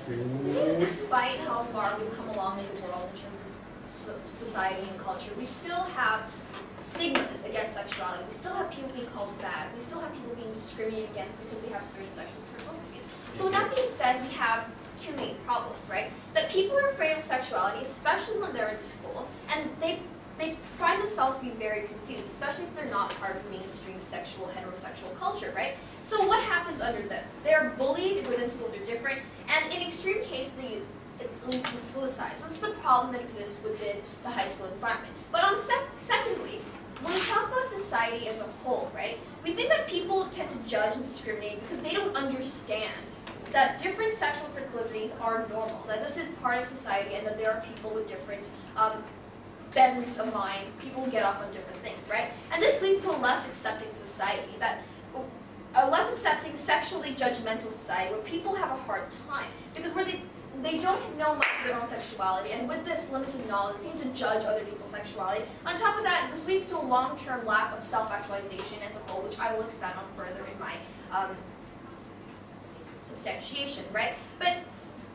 I think despite how far we've come along as a world in terms of society and culture, we still have stigmas against sexuality. We still have people being called fag. We still have people being discriminated against because they have certain sexual proclivities. So with that being said, we have two main problems, right? That people are afraid of sexuality, especially when they're in school, and they find themselves to be very confused, especially if they're not part of mainstream sexual, heterosexual culture, right? So what happens under this? They're bullied within school, they're different, and in extreme cases, it leads to suicide. So it's the problem that exists within the high school environment. But on secondly, when we talk about society as a whole, right, we think that people tend to judge and discriminate because they don't understand that different sexual proclivities are normal, that this is part of society, and that there are people with different bends of mind, people who get off on different things, right? And this leads to a less accepting society, a less accepting, sexually judgmental society where people have a hard time because they don't know much of their own sexuality, and with this limited knowledge, they seem to judge other people's sexuality. On top of that, this leads to a long-term lack of self-actualization as a whole, which I will expand on further in my substantiation, right? But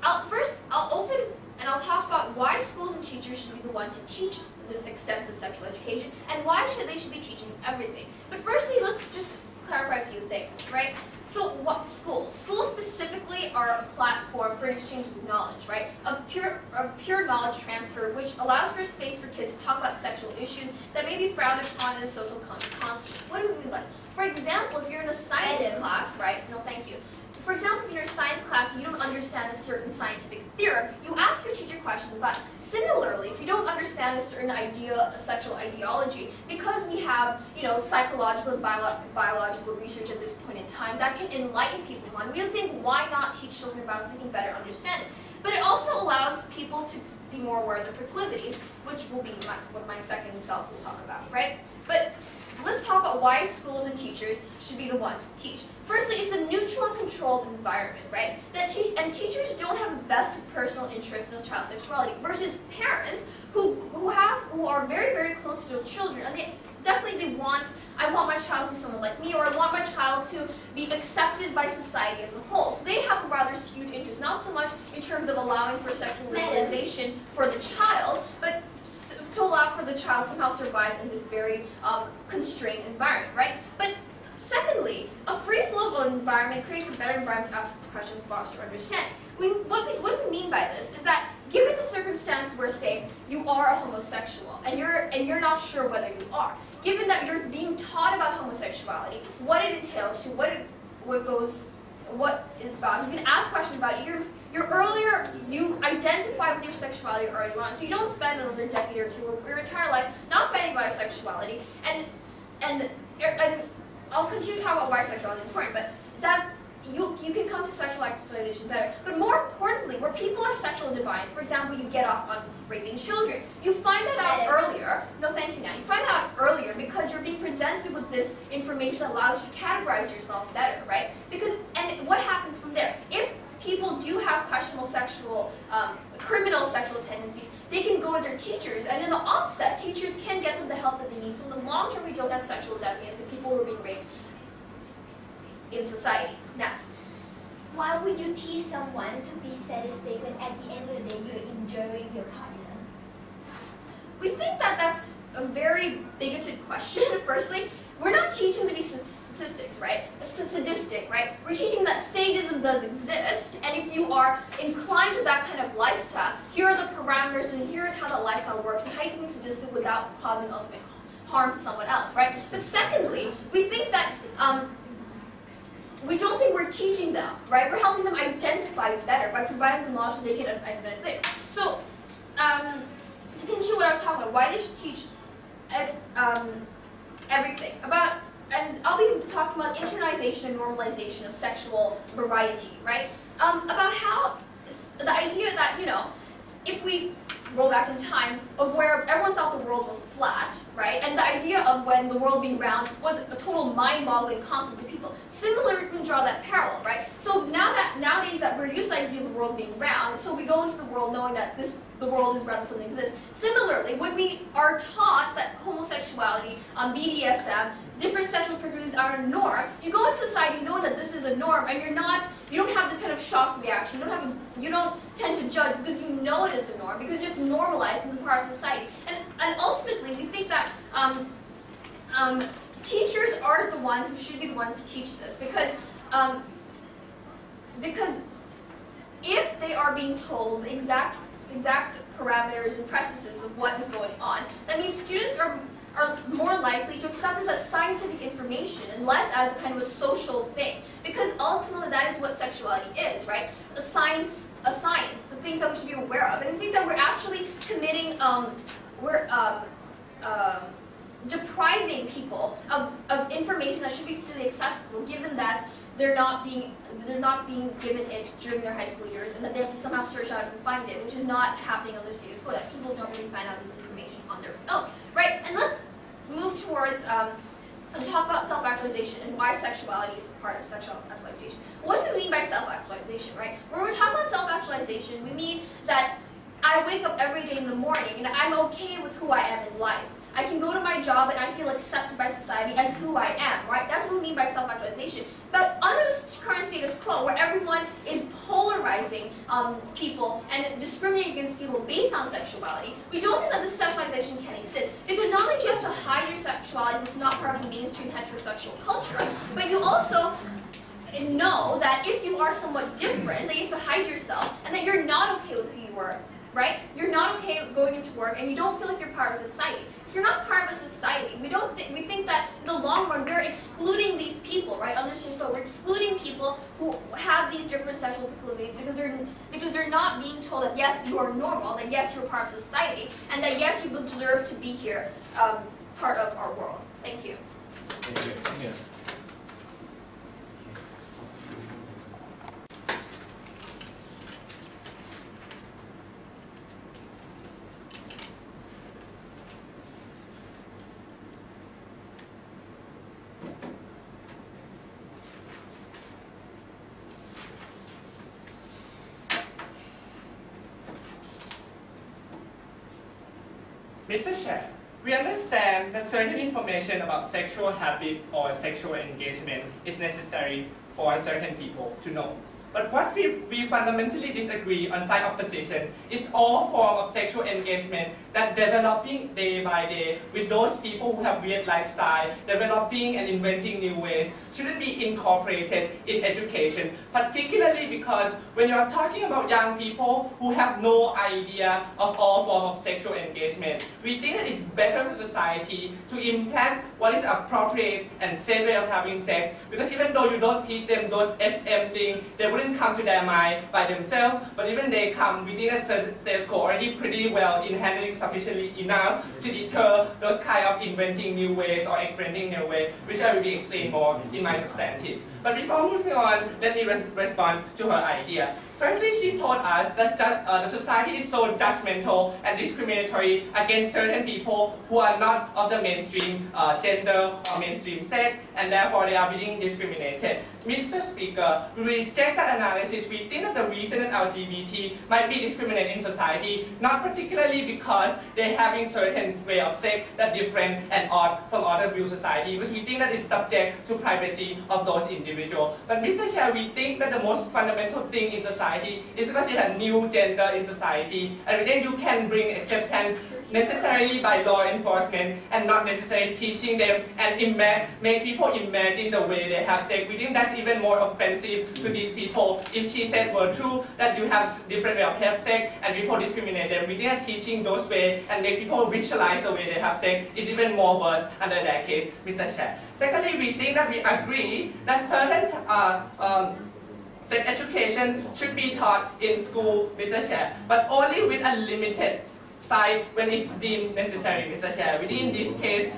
I'll open and I'll talk about why schools and teachers should be the one to teach this extensive sexual education, and why they should be teaching everything. But firstly, let's just clarify a few things, right? So what schools? Schools specifically are a platform for an exchange of knowledge, right? Of pure knowledge transfer, which allows for a space for kids to talk about sexual issues that may be frowned upon in a social construct. What do we mean by that? For example, if you're in a science class, right? No, thank you. For example, if you're in a science class and you don't understand a certain scientific theorem, you ask your teacher questions about it. Similarly, if you don't understand a certain idea, a sexual ideology, because we have, psychological and biological research at this point in time that can enlighten people on, we would think, why not teach children about it so they can better understand it? But it also allows people to be more aware of their proclivities, which will be what my second self will talk about, right? But let's talk about why schools and teachers should be the ones to teach. Firstly, it's a neutral and controlled environment, right? And teachers don't have a vested personal interest in a child's sexuality versus parents who are very, very close to their children, and I want my child to be someone like me, or I want my child to be accepted by society as a whole. So they have a rather skewed interest, not so much in terms of allowing for sexual legalization for the child, but to allow for the child to somehow survive in this very constrained environment, right? But secondly, a free flow of environment creates a better environment to ask questions, foster understanding. What we mean by this is that given the circumstance where, say, you are a homosexual and you're not sure whether you are, given that you're being taught about homosexuality, what it entails, what it's about, you can ask questions about it. You identify with your sexuality early on, so you don't spend another decade or two of your entire life not fighting about your sexuality. And I'll continue to talk about why sexuality is important, but that you can come to sexual actualization better. But more importantly, where people are sexual deviants, for example, you get off on raping children, you find that out earlier. No, thank you, now. You find that out earlier because you're being presented with this information that allows you to categorize yourself better, right? And what happens from there? If people do have questionable criminal sexual tendencies, they can go to their teachers, and in the offset, teachers can get them the help that they need. So in the long term, we don't have sexual deviance and people who are being raped in society. Nat? Why would you teach someone to be sadistic when at the end of the day you're injuring your partner? We think that that's a very bigoted question. Firstly, we're not teaching to be statistics, right? Sadistic, right? We're teaching that sadism does exist, and if you are inclined to that kind of lifestyle, here are the parameters, and here's how that lifestyle works, and how you can be sadistic without causing ultimate harm to someone else, right? But secondly, we think that we don't think we're teaching them, right? We're helping them identify better by providing them knowledge so they can identify. So, to continue what I was talking about, why they should teach everything about, and I'll be talking about internalization and normalization of sexual variety, right? About how the idea that, if we roll back in time, of where everyone thought the world was flat, right? And the idea of when the world being round was a total mind-boggling concept to people. Similarly, we can draw that parallel, right? So nowadays that we're used to the idea of the world being round, so we go into the world knowing that the world is round, something exists. Similarly, when we are taught that homosexuality, BDSM, different sexual proclivities are a norm, you go into society knowing that this is a norm, and you don't have this kind of shock reaction. You don't tend to judge because you know it is a norm, because it's normalized in the part of society. And ultimately, we think that teachers are the ones who should be the ones to teach this, because if they are being told the exact parameters and precipices of what is going on, that means students are more likely to accept this as scientific information and less as a kind of a social thing, because ultimately that is what sexuality is, right? A science, the things that we should be aware of. And I think that we're actually committing, depriving people of information that should be freely accessible, given that they're not being given it during their high school years, and that they have to somehow search out and find it, which is not happening on the state of school. That people don't really find out this information on their own, right? And let's move towards and talk about self-actualization and why sexuality is part of sexual actualization. What do we mean by self-actualization, right? When we're talking about self-actualization, we mean that I wake up every day in the morning and I'm okay with who I am in life. I can go to my job and I feel accepted by society as who I am, right? That's what we mean by self-actualization. But under the current status quo, where everyone is polarizing people and discriminating against people based on sexuality, we don't think that this sexualization can exist. Because not only do you have to hide your sexuality, it's not part of the mainstream heterosexual culture, but you also know that if you are somewhat different, that you have to hide yourself, and that you're not okay with who you are, right? You're not okay with going into work, and you don't feel like you're part of society. If you're not part of a society, we think that in the long run we're excluding these people, right? Understand? So we're excluding people who have these different sexual proclivities because they're not being told that yes, you are normal, that yes, you're part of society, and that yes, you deserve to be here, part of our world. Thank you. Thank you. Thank you. Mr. Chair, we understand that certain information about sexual habit or sexual engagement is necessary for certain people to know. But what we fundamentally disagree on side of position is all form of sexual engagement that developing day by day with those people who have weird lifestyle, developing and inventing new ways, shouldn't be incorporated in education, particularly because when you're talking about young people who have no idea of all form of sexual engagement, we think that it's better for society to implant what is appropriate and safe way of having sex, because even though you don't teach them those SM things, they wouldn't come to their mind by themselves, but even they come within a certain status quo already pretty well in handling sufficiently enough to deter those kind of inventing new ways or experimenting new ways, which I will be explain more in my substantive. But before moving on, let me respond to her idea. Firstly, she told us that the society is so judgmental and discriminatory against certain people who are not of the mainstream gender or mainstream sex, and therefore they are being discriminated. Mr. Speaker, we reject that analysis. We think that the reason that LGBT might be discriminated in society, not particularly because they're having certain way of sex that different and odd from other view society, because we think that it's subject to privacy of those individuals. But Mr. Chair, we think that the most fundamental thing in society is because it's a new gender in society, and then you can bring acceptance necessarily by law enforcement and not necessarily teaching them and make people imagine the way they have sex. We think that's even more offensive to these people. If she said were true that you have different way of have sex and people discriminate them, we think that teaching those ways and make people visualize the way they have sex is even more worse under that case, Mr. Chair. Secondly, we think that we agree that certain sex education should be taught in school, Mr. Chair, but only with a limited side when it's deemed necessary, Mr. Chair. Within this case,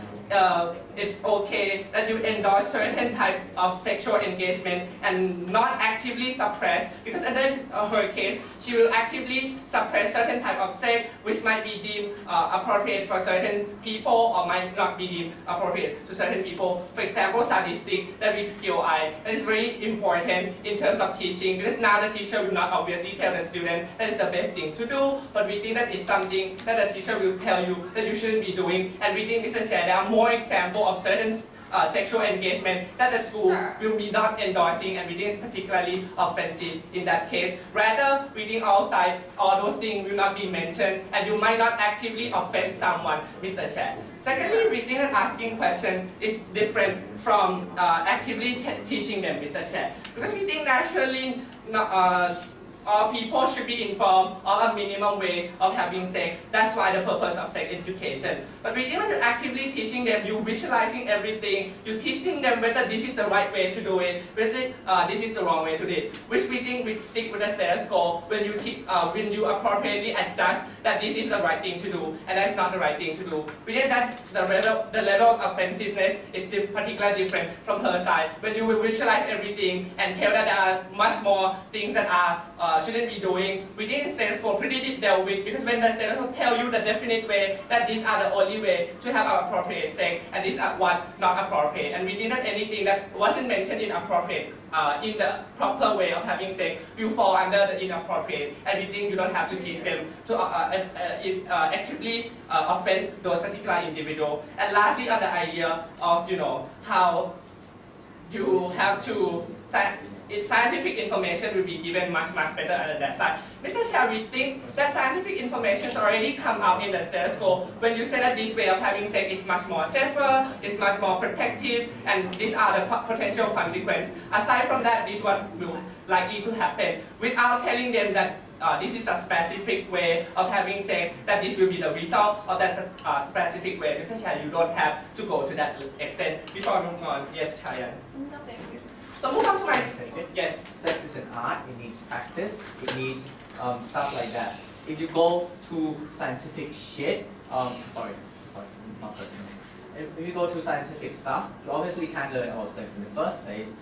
it's okay that you endorse certain type of sexual engagement and not actively suppress, because under her case, she will actively suppress certain type of sex which might be deemed appropriate for certain people or might not be deemed appropriate to certain people. For example, sadistic, that with POI, that is very important in terms of teaching, because now the teacher will not obviously tell the student that is the best thing to do, but we think that it's something that the teacher will tell you that you shouldn't be doing. And we think, Mr. Chair, there are more examples of certain sexual engagement that the school will be not endorsing, and we think it's particularly offensive in that case. Rather, we think outside all those things will not be mentioned, and you might not actively offend someone, Mr. Chair. Secondly, we think that asking questions is different from actively teaching them, Mr. Chair, because we think naturally all people should be informed of a minimum way of having sex. That's why the purpose of sex education. But we think when you're actively teaching them, you're visualizing everything, you're teaching them whether this is the right way to do it, whether this is the wrong way to do it, which we think we stick with the status quo when you appropriately adjust that this is the right thing to do and that's not the right thing to do. We think that's the level of offensiveness is particularly different from her side. When you will visualize everything and tell that there are much more things that are shouldn't be doing, we think status quo pretty dealt with, because when the status quo tell you the definite way that these are the only way to have appropriate sex and these are what not appropriate, and we think that anything that wasn't mentioned in appropriate in the proper way of having sex will fall under the inappropriate, and we think you don't have to teach them to actively offend those particular individuals. And lastly, on the idea of how you have to scientific information will be given much better on that side. Mr. Chair, we think that scientific information has already come out in the status quo when you say that this way of having sex is much more safer, is much more protective, and these are the potential consequences. Aside from that, this one will likely to happen without telling them that this is a specific way of having sex, that this will be the result of that specific way. Mr. Chair, you don't have to go to that extent. Before moving on, yes, Chayan. No, thank you. So move on to my, yes. Sex is an art, it needs practice, it needs stuff like that. If you go to scientific shit, sorry, not personal. If you go to scientific stuff, you obviously can't learn about sex in the first place.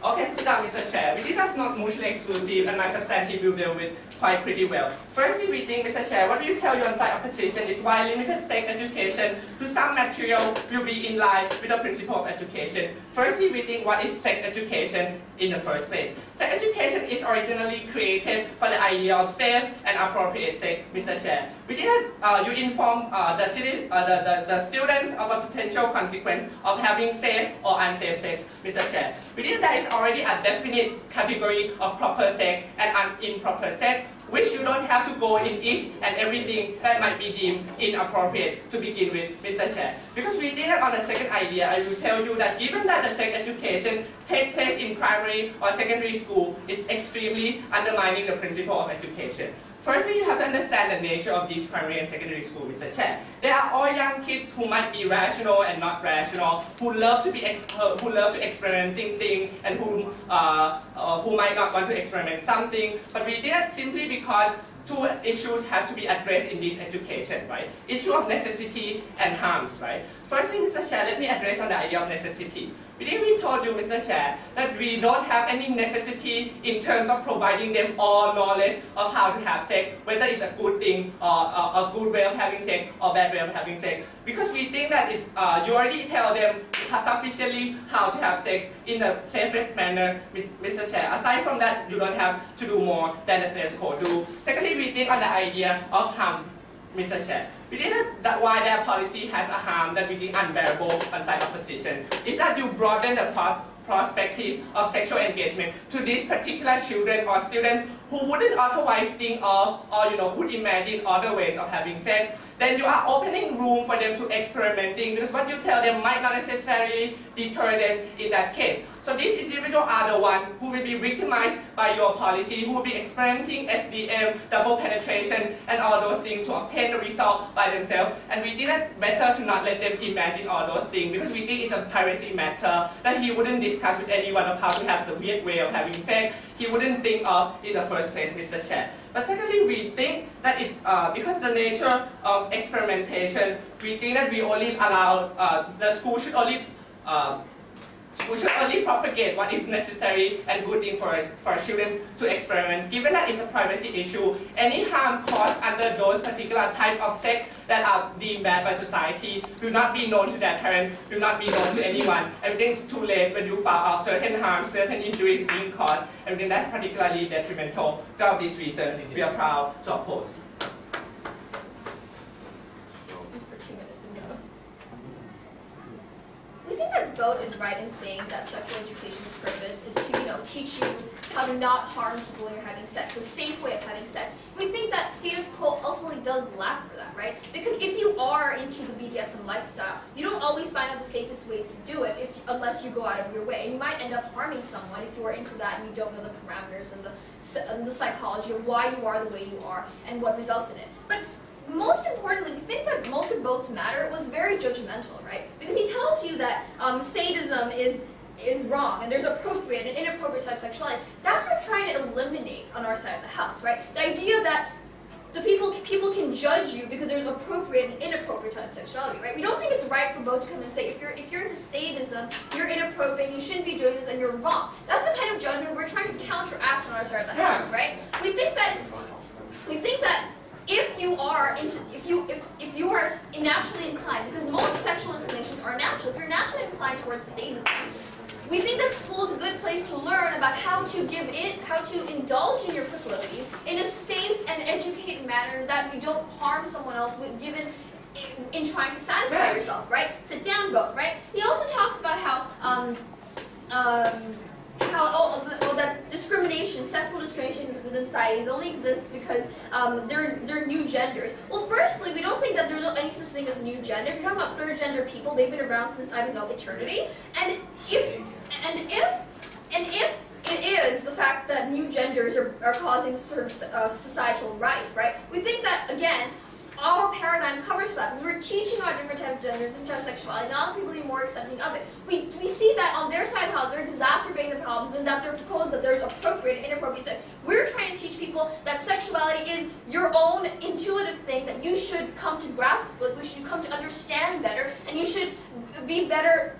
Okay, sit down, Mr. Chair. We think that's not mutually exclusive, and my substantive will deal with quite pretty well. Firstly, we think, Mr. Chair, what we tell you on side opposition is why limited sex education to some material will be in line with the principle of education. Firstly, we think what is sex education in the first place? Sex education is originally created for the idea of safe and appropriate sex, Mr. Chair. We think that you inform the students of a potential consequence of having safe or unsafe sex, Mr. Chair. We think that is already a definite category of proper sex and improper sex, which you don't have to go in each and everything that might be deemed inappropriate to begin with, Mr. Chair. Because we did it on the second idea, I will tell you that given that the sex education takes place in primary or secondary school is extremely undermining the principle of education. Firstly, you have to understand the nature of these primary and secondary school, Mr. Chair. They are all young kids who might be rational and not rational, who love to experiment things, and who might not want to experiment something. But we did it simply because two issues has to be addressed in this education, right? Issue of necessity and harms, right? Firstly, Mr. Chair, let me address on the idea of necessity. We told you, Mr. Chair, that we don't have any necessity in terms of providing them all knowledge of how to have sex, whether it's a good thing or a good way of having sex or bad way of having sex. Because we think that it's, you already tell them sufficiently how to have sex in the safest manner, Mr. Chair. Aside from that, you don't have to do more than the status quo do. Secondly, we think on the idea of harm, Mr. Chair. We think that why their policy has a harm that we think unbearable on side opposition is that you broaden the perspective of sexual engagement to these particular children or students who wouldn't otherwise think of or could imagine other ways of having sex. Then you are opening room for them to experimenting, because what you tell them might not necessarily deter them in that case. So these individuals are the ones who will be victimized by your policy, who will be experimenting SDM, double penetration, and all those things to obtain the result by themselves. And we think it better to not let them imagine all those things, because we think it's a privacy matter that he wouldn't discuss with anyone of how to have the weird way of having sex. He wouldn't think of in the first place, Mr. Chair. But secondly, we think that it's because the nature of experimentation, we think that we only allow, the school should only propagate what is necessary and good thing for children to experiment. Given that it's a privacy issue, any harm caused under those particular type of sex that are deemed bad by society will not be known to their parents, will not be known to anyone. Everything's too late when you found out certain harms, certain injuries being caused. Everything that's particularly detrimental. For this reason, we are proud to oppose. We think that both right in saying that sexual education's purpose is to, teach you how to not harm people when you're having sex, a safe way of having sex. We think that status quo ultimately does lack for that, right? Because if you are into the BDSM lifestyle, you don't always find out the safest ways to do it unless you go out of your way. And you might end up harming someone if you are into that and you don't know the parameters and the psychology of why you are the way you are and what results in it. But most importantly, we think that most of both matter was very judgmental, right? Because he tells you that sadism is wrong, and there's appropriate and inappropriate type of sexuality. That's what we're trying to eliminate on our side of the house, right? The idea that the people can judge you because there's appropriate and inappropriate type of sexuality, right? We don't think it's right for both to come and say, if you're into sadism, you're inappropriate, you shouldn't be doing this, and you're wrong. That's the kind of judgment we're trying to counteract on our side of the house, right? We think that if you are naturally inclined, because most sexual inclinations are natural, if you're naturally inclined towards sadism, we think that school is a good place to learn about how to indulge in your proclivities in a safe and educated manner that you don't harm someone else in trying to satisfy yourself, right? Sit down, vote, right? He also talks about how that discrimination, sexual discrimination within societies only exists because they're new genders. Well, firstly, we don't think that there's any such thing as a new gender. If you're talking about third gender people, they've been around since, I don't know, eternity. And if it is the fact that new genders are causing sort of societal rife, right? We think that, again, our paradigm covers that because we're teaching about different types of genders, different types of sexuality, now people be more accepting of it. We see that on their side of the house, they're exacerbating the problems and that they're proposed that there's appropriate and inappropriate sex. We're trying to teach people that sexuality is your own intuitive thing that you should come to grasp with, you should come to understand better, and you should be better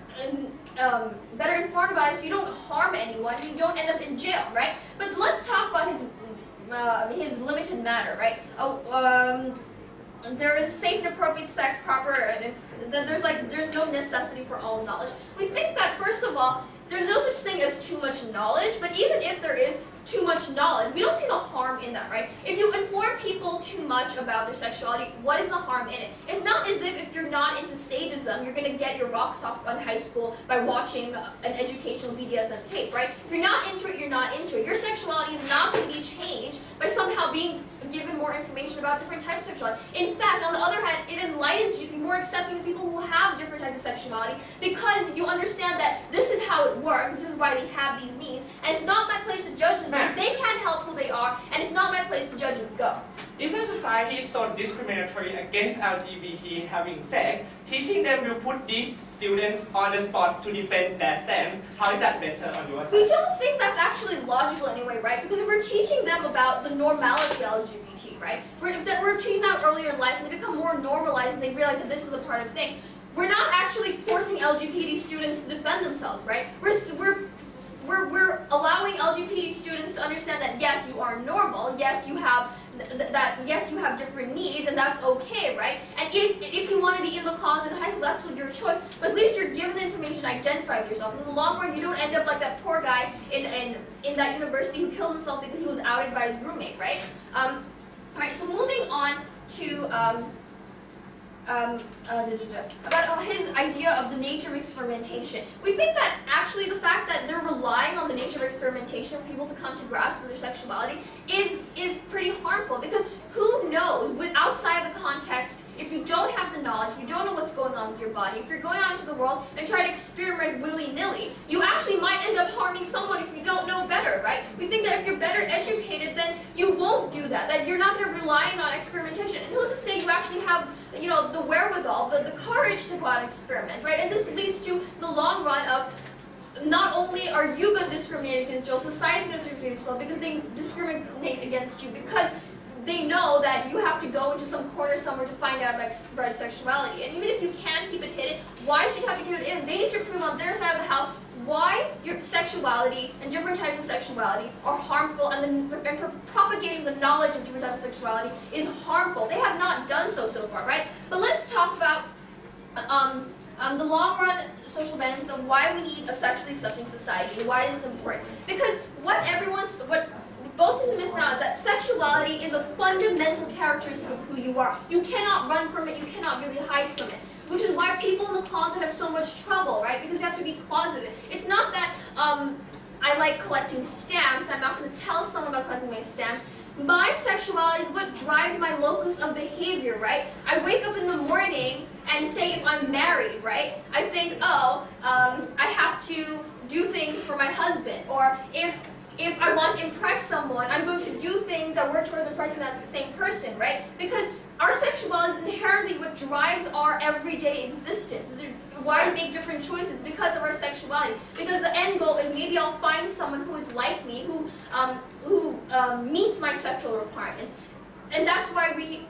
informed about it so you don't harm anyone, you don't end up in jail, right? But let's talk about his limited matter, right? There is safe and appropriate sex, proper, and there's no necessity for all knowledge. We think that, first of all, there's no such thing as too much knowledge, but even if there is too much knowledge, we don't see the harm in that, right? If you inform people too much about their sexuality, what is the harm in it? It's not as if you're not into sadism, you're going to get your rocks off in high school by watching an educational BDSM tape, right? If you're not into it, you're not into it. Your sexuality is not going to be changed by somehow being given more information about different types of sexuality. In fact, on the other hand, it enlightens you to be more accepting of people who have different types of sexuality because you understand that this is how it works, this is why they have these needs, and it's not my place to judge them because they can't help who they are, and it's not my place to judge them. Go. If the society is so discriminatory against LGBT having sex, teaching them will put these students on the spot to defend their stance. How is that better on your side? We don't think that's actually logical anyway, right? Because if we're teaching them about the normality of LGBT, right? If we're teaching them earlier in life and they become more normalized and they realize that this is a part of the thing, we're not actually forcing LGBT students to defend themselves, right? We're allowing LGBT students to understand that yes, you are normal, yes, you have yes, you have different needs, and that's okay, right? And if you want to be in the closet in high school, that's your choice. But at least you're given the information to identify with yourself. In the long run, you don't end up like that poor guy in that university who killed himself because he was outed by his roommate, right? Alright, so moving on to about his idea of the nature of experimentation. We think that actually the fact that they're relying on the nature of experimentation for people to come to grasp with their sexuality is pretty harmful because who knows, outside the context, if you don't have the knowledge, if you don't know what's going on with your body, if you're going out into the world and try to experiment willy-nilly, you actually might end up harming someone if you don't know better, right? We think that if you're better educated, then you won't do that you're not going to rely on experimentation. And who's to say you actually have the wherewithal, the courage to go out and experiment, right? And this leads to the long run of not only are you going to discriminate against yourself, society's going to discriminate against yourself because they discriminate against you because they know that you have to go into some corner somewhere to find out about sexuality. And even if you can keep it hidden, why should you have to keep it hidden? They need to prove on their side of the house why your sexuality and different types of sexuality are harmful, and propagating the knowledge of different types of sexuality is harmful. They have not done so far, right? But let's talk about the long-run social benefits of why we need a sexually accepting society and why this is important. Because what most of them miss now is that sexuality is a fundamental characteristic of who you are. You cannot run from it, you cannot really hide from it. which is why people in the closet have so much trouble, right? Because they have to be closeted. It's not that I like collecting stamps. I'm not going to tell someone about collecting my stamps. My sexuality is what drives my locus of behavior, right? I wake up in the morning and say if I'm married, right? I think, oh, I have to do things for my husband. Or if I want to impress someone, I'm going to do things that work towards impressing that same person, right? Because our sexuality is inherently what drives our everyday existence. Why we make different choices? Because of our sexuality. Because the end goal is maybe I'll find someone who is like me, who meets my sexual requirements. And that's why we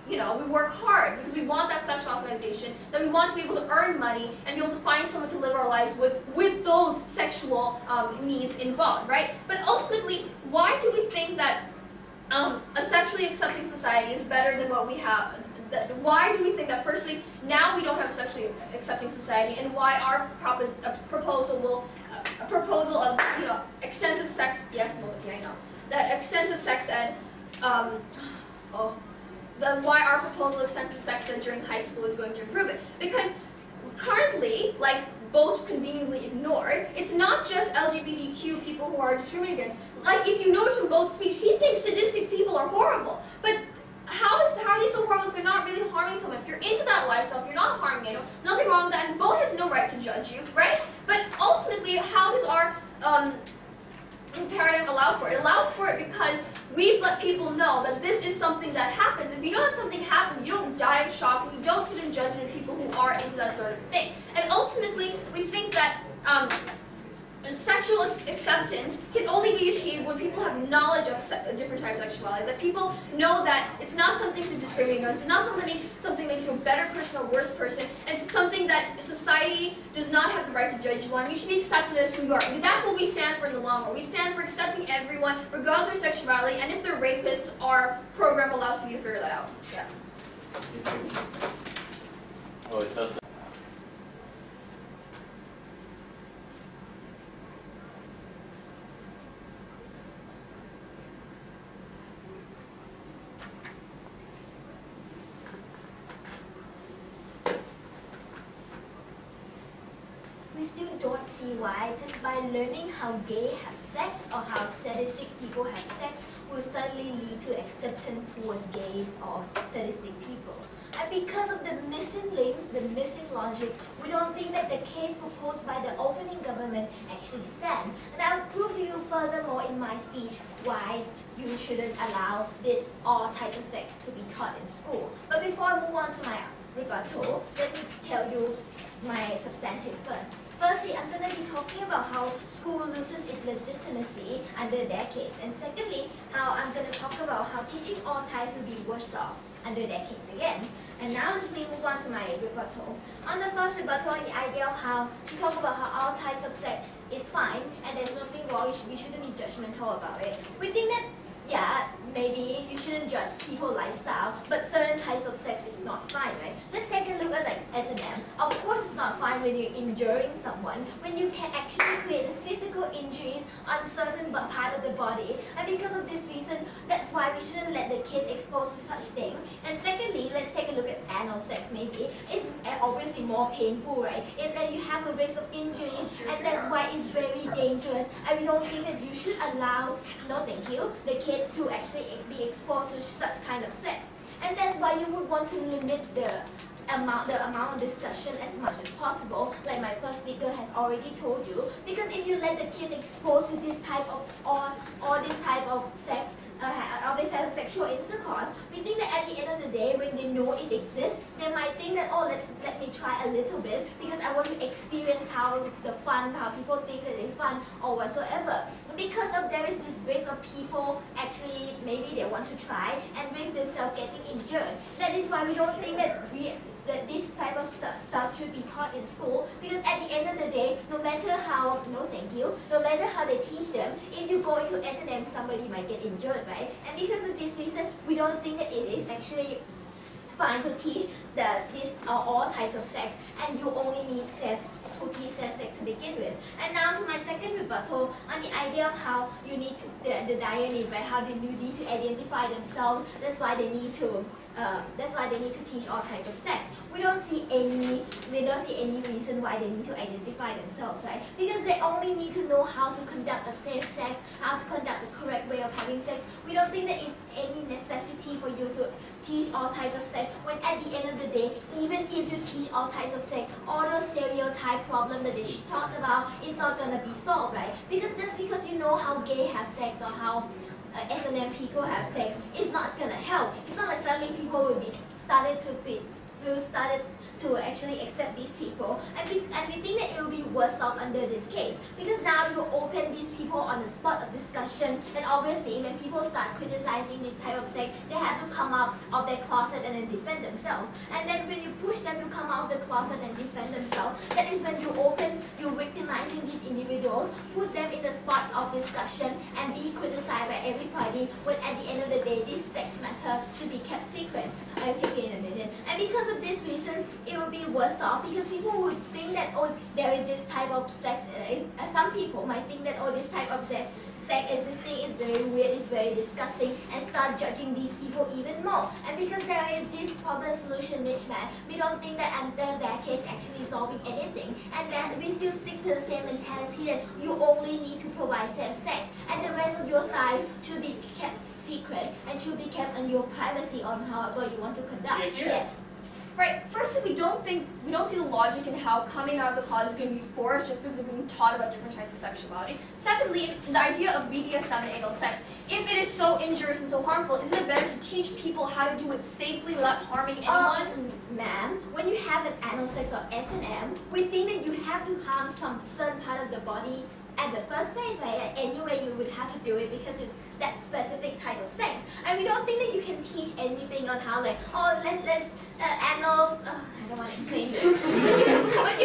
work hard, because we want that sexual optimization, that we want to be able to earn money and be able to find someone to live our lives with those sexual needs involved, right? But ultimately, why do we think that a sexually accepting society is better than what we have? Why do we think that, firstly, now we don't have a sexually accepting society, and why our proposal of extensive sex, yes, yeah, I know, that extensive sex ed, why our proposal of extensive sex ed during high school is going to improve it? Because currently, like both conveniently ignored, it's not just LGBTQ people who are discriminated against. Like, if you notice from both speech, he thinks sadistic people are horrible, but how are they so horrible if they're not really harming someone? If you're into that lifestyle, if you're not harming anyone, nothing wrong with that, and Bo has no right to judge you, right? But ultimately, how does our imperative allow for it? It allows for it because we let people know that this is something that happens. If you know that something happens, you don't die of shock, you don't sit in judgment of people who are into that sort of thing. And ultimately, we think that sexual acceptance can only be achieved when people have knowledge of different types of sexuality, that people know that it's not something to discriminate against, it's not something that makes you a better person or a worse person, and it's something that society does not have the right to judge you on. You should be accepted as who you are. Because that's what we stand for in the long run. We stand for accepting everyone, regardless of their sexuality, and if they're rapists, our program allows for you to figure that out. Yeah. Oh, it's just we still don't see why just by learning how gay have sex or how sadistic people have sex will suddenly lead to acceptance toward gays or sadistic people. And because of the missing links, the missing logic, we don't think that the case proposed by the opening government actually stands. And I'll prove to you furthermore in my speech why you shouldn't allow this all type of sex to be taught in school. But before I move on to my rebuttal, let me tell you my substantive first. Firstly, I'm going to be talking about how school loses its legitimacy under their case. And secondly, how I'm going to talk about how teaching all types will be worse off under their case again. And now let me move on to my rebuttal. On the first rebuttal, the idea of how to talk about how all types of sex is fine and there's nothing wrong, we shouldn't be judgmental about it. We think that, yeah, maybe you shouldn't judge people's lifestyle, but certain types of sex is not fine, right? Let's take a look at like S&M. Of course it's not fine when you're injuring someone, when you can actually create physical injuries on certain part of the body. And because of this reason, that's why we shouldn't let the kids exposed to such thing. And secondly, let's take a look at anal sex maybe. It's obviously more painful, right? And then you have a risk of injuries, and that's why it's very dangerous. And we don't think that you should allow, no thank you, the kids to actually be exposed to such kind of sex. And that's why you would want to limit the amount of discussion as much as possible, like my first speaker has already told you. Because if you let the kids exposed to this type of or this type of sex, obviously have sexual intercourse, we think that at the end of the day, when they know it exists, they might think that, oh, let me try a little bit because I want to experience how people think that it's fun or whatsoever. Because of there is this risk of people actually maybe they want to try and risk themselves getting injured. That is why we don't think that this type of stuff should be taught in school, because at the end of the day, no matter how, no thank you, no matter how they teach them, if you go into S&M, somebody might get injured, right? And because of this reason, we don't think that it is actually fine to teach all types of sex, and you only need sex to teach safe sex to begin with. And now to my second rebuttal on the idea of how you need to, the dire need, right? How do you need to identify themselves? That's why they need to teach all types of sex. We don't see any reason why they need to identify themselves, right? Because they only need to know how to conduct a safe sex, how to conduct the correct way of having sex. We don't think there is any necessity for you to teach all types of sex, when at the end of the day, even if you teach all types of sex, all those stereotype problems that they talked about is not going to be solved, right? Because just because you know how gay have sex or how S&M people have sex, it's not going to help. It's not like suddenly people will started to actually accept these people, and we think that it will be worse off under this case, because now you open these people on the spot of discussion, and obviously when people start criticizing this type of sex, they have to come out of their closet and then defend themselves. And then when you push them to come out of the closet and defend themselves, that is when you're victimizing these individuals, put them in the spot of discussion and be criticized by everybody, when at the end of the day this sex matter should be kept secret. I'll take it in a minute. And because of this reason, it will be worse off, because people would think that, oh, there is this type of sex. Some people might think that, oh, this type of sex existing is very weird, is very disgusting, and start judging these people even more. And because there is this problem-solution mismatch, we don't think that under that case actually solving anything. And then we still stick to the same mentality that you only need to provide safe sex, and the rest of your life should be kept secret and should be kept on your privacy on however you want to conduct. Yes. Right. Firstly, we don't see the logic in how coming out of the closet is going to be forced just because we're being taught about different types of sexuality. Secondly, the idea of BDSM and anal sex, if it is so injurious and so harmful, isn't it better to teach people how to do it safely without harming anyone? Ma'am, when you have an anal sex or S&M, we think that you have to harm some certain part of the body at the first place, right? Anyway, you would have to do it because it's that specific type of sex. And we don't think that you can teach anything on how, like, oh, let's anals, I don't want to explain this. but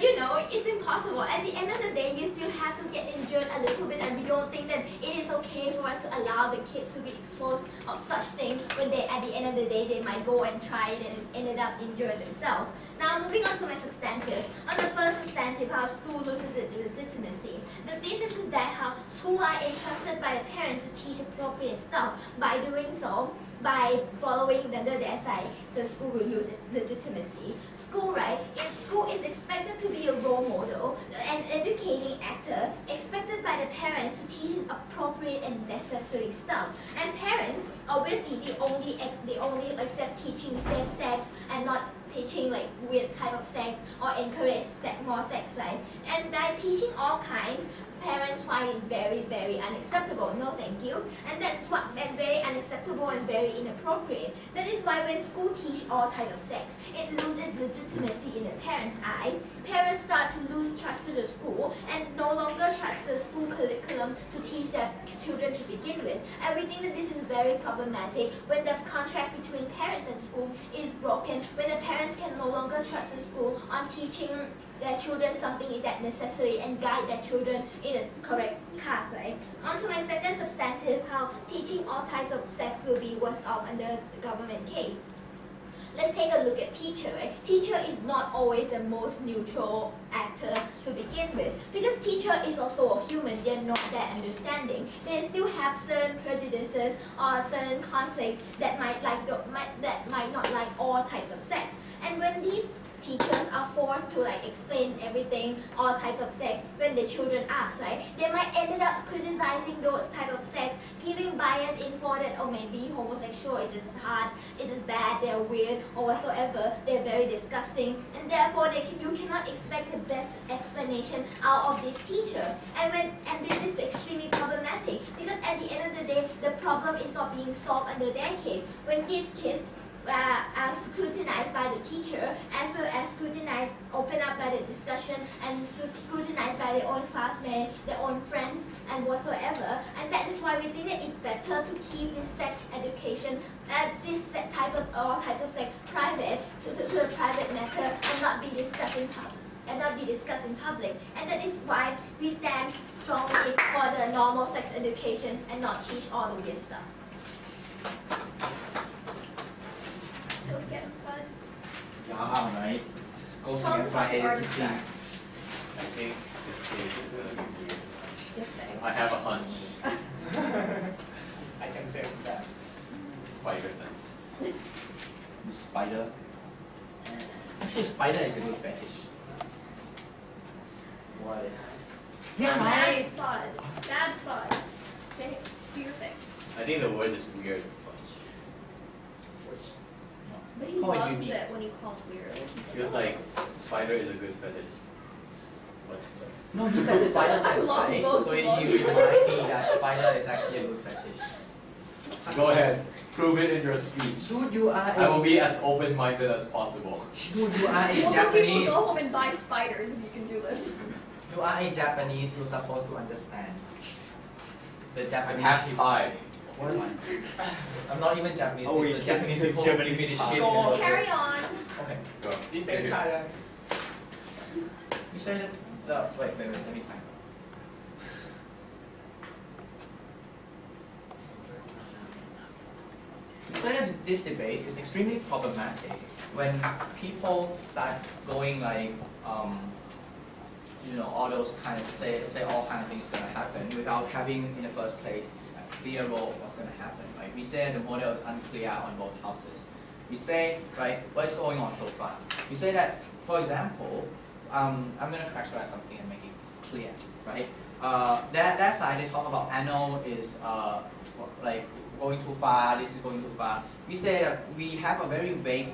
you know, it's impossible. At the end of the day, you still have to get injured a little bit, and we don't think that it is okay for us to allow the kids to be exposed of such things when they, at the end of the day, they might go and try it and ended up injured themselves. Now, moving on to my substantive. On the first substantive, how school loses its legitimacy. The thesis is that how school are entrusted by the parents to teach appropriate stuff. By doing so, by following under their side, the school will lose its legitimacy. School, right? School is expected to be a role model, an educating actor, expected by the parents to teach appropriate and necessary stuff. And parents, obviously, they only accept teaching safe sex and not teaching like weird type of sex or encourage more sex, right? And by teaching all kinds, parents find it very, very unacceptable. No, thank you. And that's what very unacceptable and very inappropriate. That is why when school teach all types of sex, it loses legitimacy in the parents' eye. Parents start to lose trust to the school and no longer trust the school curriculum to teach their children to begin with. And we think that this is very problematic when the contract between parents and school is broken, when the parents can no longer trust the school on teaching their children something that necessary and guide their children in a correct path, right? On to my second substantive, how teaching all types of sex will be worse off under the government case. Let's take a look at teacher, right? Teacher is not always the most neutral actor to begin with, because teacher is also a human. They're not that understanding. They still have certain prejudices or certain conflicts that might not like all types of sex. And when these teachers are forced to like explain everything, all types of sex, when the children ask, right? They might end up criticizing those type of sex, giving biased info that, oh, maybe homosexual is just hard, it's just bad, they're weird, or whatsoever, they're very disgusting, and therefore you cannot expect the best explanation out of this teacher. And this is extremely problematic, because at the end of the day, the problem is not being solved under their case. When these kids are scrutinized by the teacher, as well as scrutinized, open up by the discussion, and scrutinized by their own classmates, their own friends, and whatsoever. And that is why we think that it's better to keep this sex education, this type of all types of sex private, to the private matter, and not be discussed in public. And that is why we stand strongly for the normal sex education and not teach all the weird stuff. Go get fun. Yeah, right. goes Tell us against my about the art of identity. sex. I think this case is gonna be weird. Just saying. I have a hunch. I can sense that. Spider sense. Spider. Actually, spider is a good fetish. What is? Yeah, right. Bad thought. Bad thought. Okay, do your thing. I think the word is weird. But he Call it loves unique. it when you call it weird. Feels like spider is a good fetish. What's it? No, he said spider I sense, love right? both So of he them. reminded me that spider is actually a good fetish. Go ahead. Prove it in your speech. Dude, you are I will a be as open-minded as possible. dude, you are a Well, then people Japanese. go home and buy spiders if you can do this. You are a Japanese. You're supposed to understand. It's the I'm Japanese. half Thai. What am I? I'm not even Japanese. Oh, it's wait, the Japanese it's people who give Japanese me this part. shit. Go, in the carry first on. place. Okay. Let's go. Defense Thailand. You said wait, let me find. You said that this debate is extremely problematic when people start going like, all those kind of say all kind of things gonna happen without having in the first place a clear role of what's gonna happen. Right? We say the model is unclear on both houses. We say, right, what's going on so far? We say that, for example, I'm going to characterize something and make it clear, right? That side, they talk about anal is like going too far, this is going too far. We say that we have a very vague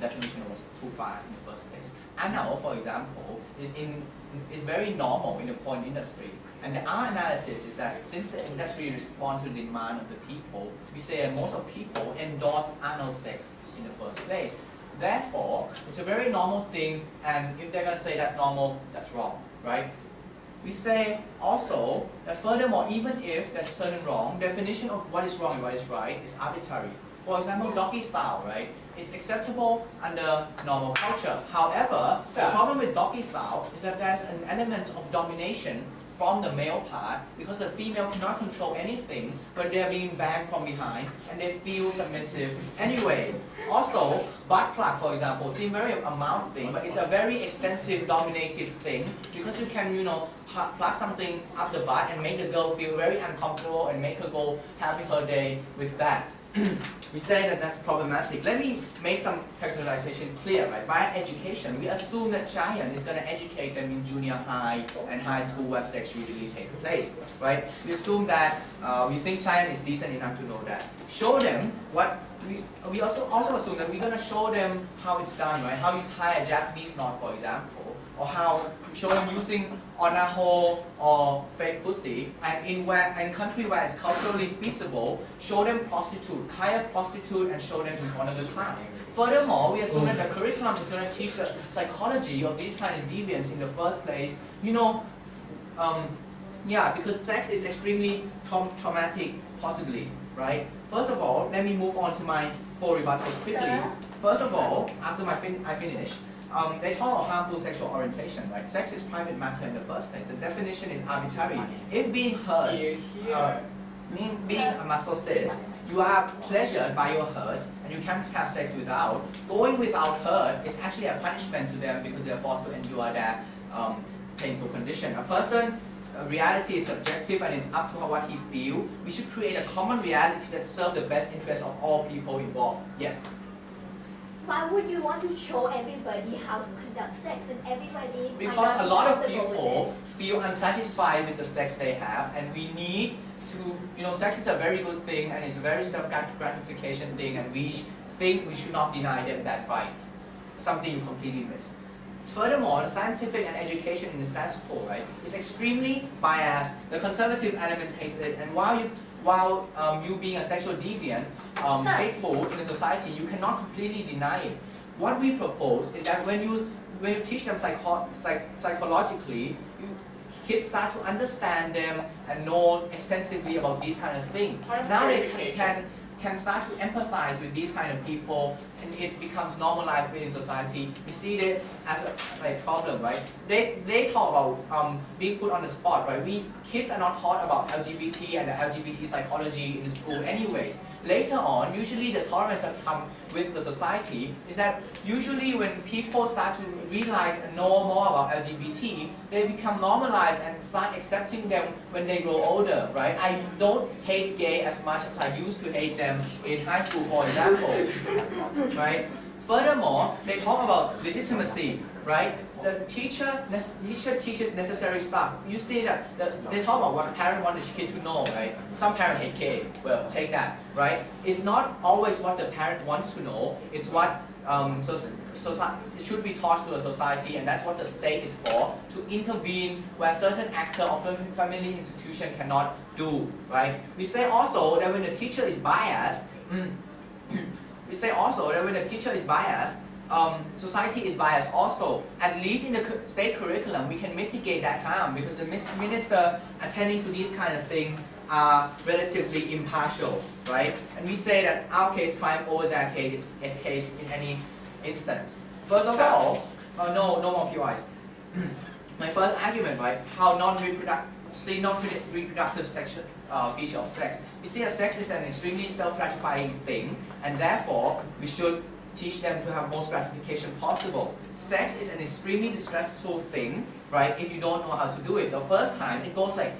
definition of what's too far in the first place. Anal, for example, is very normal in the porn industry. And our analysis is that since the industry responds to the demand of the people, we say that most of people endorse anal sex in the first place. Therefore, it's a very normal thing, and if they're going to say that's normal, that's wrong, right? We say also that furthermore, even if there's certain wrong, definition of what is wrong and what is right is arbitrary. For example, doggy style, right? It's acceptable under normal culture. However, the problem with doggy style is that there's an element of domination from the male part because the female cannot control anything, but they're being banged from behind and they feel submissive anyway. Also, butt plug, for example, seems very amount thing, but it's a very extensive dominative thing because you can, plug something up the butt and make the girl feel very uncomfortable and make her go having her day with that. We say that that's problematic. Let me make some contextualization clear. Right? By education, we assume that Giant is going to educate them in junior high and high school where sex usually takes place. Right? We assume that we think Giant is decent enough to know that. Show them what we also assume that we're going to show them how it's done. Right? How you tie a Japanese knot, for example, or how show them using onaho or fake pussy, and in country where it's culturally feasible, show them prostitute, hire prostitute and show them in front of the class. Furthermore, we assume that the curriculum is going to teach the psychology of these kind of deviants in the first place. Because sex is extremely traumatic, possibly, right? First of all, let me move on to my 4 rebuttals quickly. First of all, after I finish, they talk about harmful sexual orientation, right? Sex is private matter in the first place. The definition is arbitrary. If being hurt, being a masochist, you are pleasured by your hurt and you can't have sex without, going without hurt is actually a punishment to them because they are forced to endure that painful condition. A person, reality is subjective and it's up to what he feels. We should create a common reality that serves the best interest of all people involved. Yes? Why would you want to show everybody how to conduct sex when everybody might Because not a be lot of comfortable with people feel unsatisfied with the sex they have, and we need to, sex is a very good thing and it's a very self-gratification thing, and we think we should not deny them that right. Something you completely miss. Furthermore, the scientific and education in the status quo, right, is extremely biased. The conservative element hates it, and while you being a sexual deviant, hateful in the society, you cannot completely deny it. What we propose is that when you teach them psychologically, kids start to understand them and know extensively about these kind of things. Now they can start to empathize with these kind of people, and it becomes normalized within society. We see it as a problem, right? They talk about being put on the spot, right? Kids are not taught about LGBT and the LGBT psychology in the school anyways. later on, usually the tolerance that comes with the society is that usually when people start to realize and know more about LGBT, they become normalized and start accepting them when they grow older, right? I don't hate gay as much as I used to hate them in high school, for example, right? Furthermore, they talk about legitimacy, right? The teacher teaches necessary stuff. You see that they talk about what parent want the kid to know, right? Some parent hate gay. Well, take that, right? It's not always what the parent wants to know. It's what it should be taught to the society, and that's what the state is for, to intervene where certain actor or family institution cannot do, right? We say also that when the teacher is biased, society is biased also. At least in the state curriculum, we can mitigate that harm because the minister attending to these kind of things are relatively impartial, right? And we say that our case triumph over their case in any instance. First of all, no more PYs. My first argument, right? How non-reproductive sexual feature of sex. We see that sex is an extremely self-gratifying thing, and therefore we should teach them to have most gratification possible. Sex is an extremely distressful thing, right? If you don't know how to do it, the first time it goes like,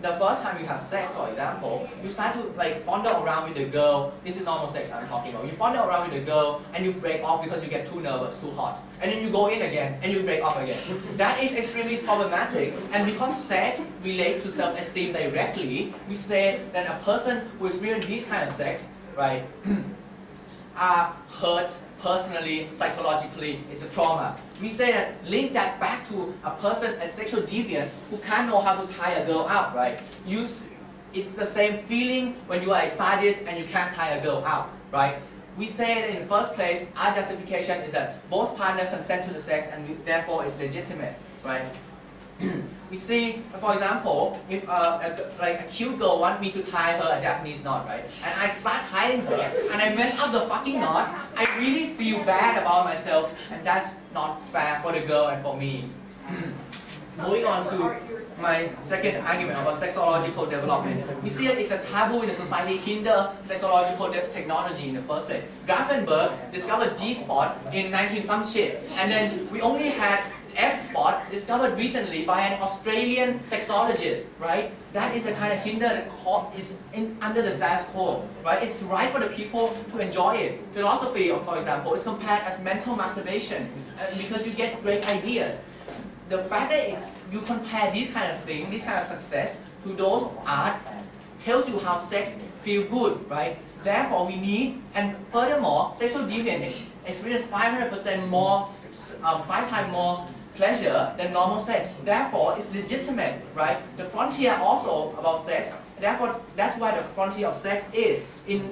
the first time you have sex, for example, you start to like fondle around with the girl. This is normal sex I'm talking about. You fondle around with the girl and you break off because you get too nervous, too hot. And then you go in again and you break off again. That is extremely problematic. And because sex relates to self-esteem directly, we say that a person who experiences this kind of sex, right, are hurt personally, psychologically, it's a trauma. We say that link that back to a person, a sexual deviant who can't know how to tie a girl out, right? It's the same feeling when you are a sadist and you can't tie a girl out, right? We say that in the first place, our justification is that both partners consent to the sex and therefore it's legitimate, right? We see, for example, if a cute girl wants me to tie her a Japanese knot, right? And I start tying her, and I mess up the fucking knot, I really feel bad about myself, and that's not fair for the girl and for me. Moving on to my second argument about sexological development. We see that it's a taboo in the society to hinder sexological technology in the first place. Grafenberg discovered G-spot in 19 some shit, and then we only had F-spot discovered recently by an Australian sexologist, right? That is the kind of hinder that is under the status quo, right? It's right for the people to enjoy it. Philosophy, for example, is compared as mental masturbation because you get great ideas. The fact that you compare these kind of things, this kind of success to those art tells you how sex feel good, right? Therefore, we need, and furthermore, sexual deviants experience 500% more, 5 times more pleasure than normal sex. Therefore, it's legitimate, right? The frontier also about sex. Therefore, that's why the frontier of sex is in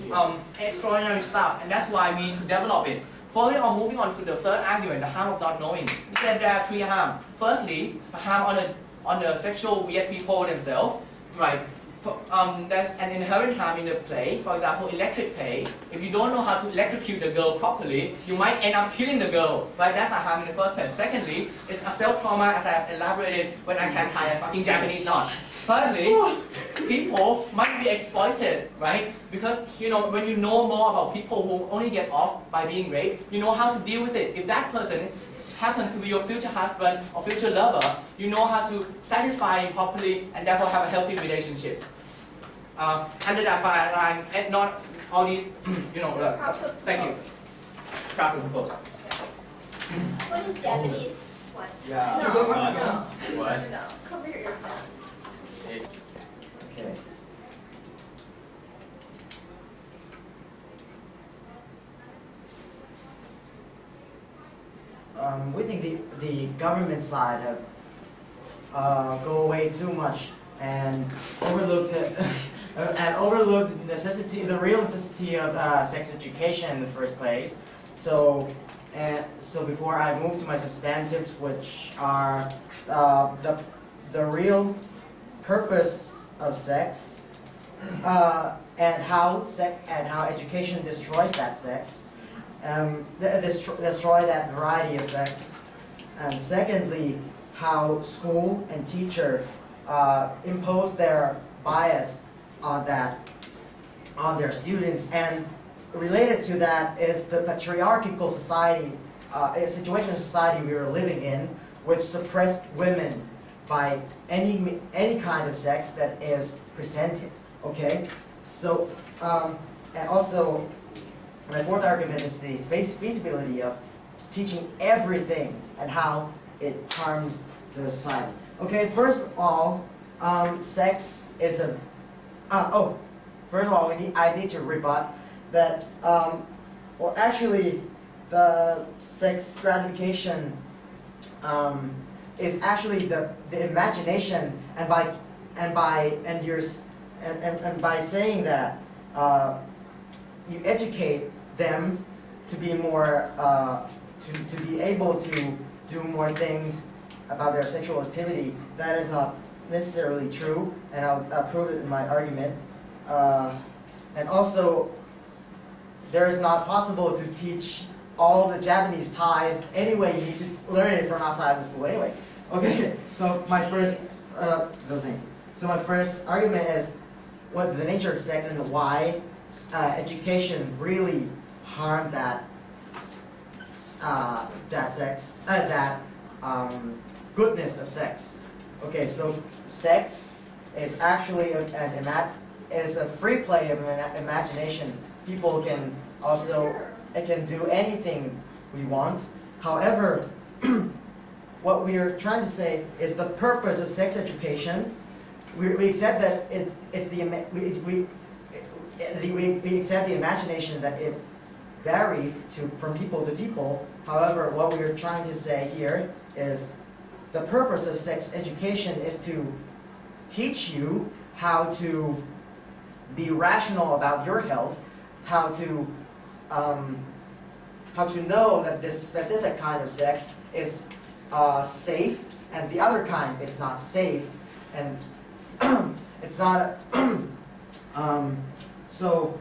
extraordinary stuff, and that's why we need to develop it. Further on, moving on to the third argument, the harm of not knowing. We said there are 3 harms. Firstly, harm on the sexual weird people themselves, right? There's an inherent harm in the play. For example, electric play. If you don't know how to electrocute the girl properly, you might end up killing the girl, right? That's a harm in the first place. Secondly, it's a self-trauma, as I have elaborated, when I can't tie a fucking Japanese knot. Thirdly, people might be exploited, right? Because, when you know more about people who only get off by being raped, you know how to deal with it. If that person happens to be your future husband or future lover, you know how to satisfy him properly and therefore have a healthy relationship. Under that line, and not all these, thank you. What is Japanese one? Yeah. No. What? Cover your ears now. Okay. We think the government side have go away too much and overlook the real necessity of sex education in the first place. So before I move to my substantives, which are the real purpose of sex and how education destroys that sex. Destroy that variety of sex, and secondly, how school and teacher impose their bias on that on their students. And related to that is the patriarchal society, situation of society we are living in, which suppressed women by any kind of sex that is presented. Okay, so and also my fourth argument is the feasibility of teaching everything and how it harms the society. Okay, first of all, sex is a first of all, I need to rebut that. Well, actually, the sex gratification is actually the imagination, and by saying that you educate them to be more to be able to do more things about their sexual activity. That is not necessarily true, and I'll prove it in my argument. And also, there is not possible to teach all the Japanese Thais anyway. You need to learn it from outside the school anyway. Okay, so my first So my first argument is what the nature of sex and why education really harmed that goodness of sex. Okay, so sex is actually is a free play of imagination. People can also can do anything we want. However, what we are trying to say is the purpose of sex education. We accept that we accept the imagination that it varies from people to people. However, what we are trying to say here is the purpose of sex education is to teach you how to be rational about your health, how to know that this specific kind of sex is safe and the other kind is not safe, and it's not. So